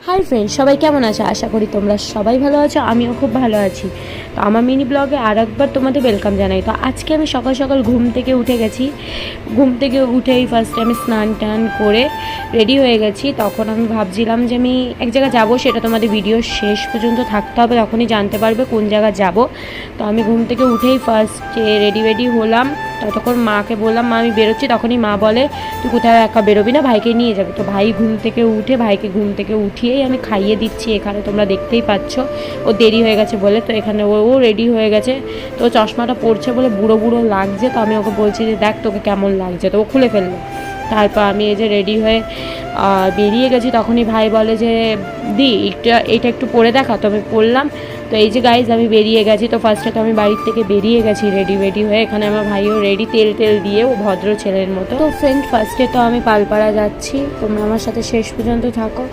Hi friend, সবাই কেমন আছো? আশা করি তোমরা সবাই ভালো আছো, আমিও খুব ভালো আছি। তো আমার মিনি ব্লগে আর একবার তোমাদের ওয়েলকাম জানাই। তো আজকে আমি সকাল সকাল ঘুম থেকে উঠে গেছি। ঘুম থেকে উঠেই ফার্স্টে আমি স্নান টান করে রেডি হয়ে গেছি। তখন আমি ভাবছিলাম যে আমি এক জায়গায় যাবো, সেটা তোমাদের ভিডিও শেষ পর্যন্ত থাকতে হবে, তখনই জানতে পারবে কোন জায়গায় যাব। তো আমি ঘুম থেকে উঠেই ফার্স্টে রেডি হলাম। ততক্ষণ মাকে বললাম, মা আমি বেরোচ্ছি। তখনই মা বলে, তুই কোথাও একা বেরোবি না, ভাইকে নিয়ে যাবে। তো ভাই ঘুম থেকে উঠে ভাইকে ঘুম থেকে উঠিয়েই আমি খাইয়ে দিচ্ছি। এখানে তোমরা দেখতেই পাচ্ছ ও দেরি হয়ে গেছে বলে। তো এখানে ও রেডি হয়ে গেছে। তো চশমাটা পরছে বলে বুড়ো বুড়ো লাগছে। তো আমি ওকে বলছি যে দেখ তোকে কেমন লাগছে। তো ও খুলে ফেললো। তারপর আমি এই যে রেডি হয়ে বেরিয়ে গেছি। তখনই ভাই বলে যে দি এটা একটু পরে দেখা। তো আমি পরলাম। তো এই যে গাইজ আমি বেরিয়ে গেছি। তো ফার্স্টে তো আমি বাড়ির থেকে বেরিয়ে গেছি রেডি হয়ে। এখানে আমার ভাইও রেডি, তেল দিয়ে, ও ভদ্র ছেলের মতো। তো ফ্রেন্ড, ফার্স্টে তো আমি পালপাড়া যাচ্ছি, তোমরা আমার সাথে শেষ পর্যন্ত থাকো।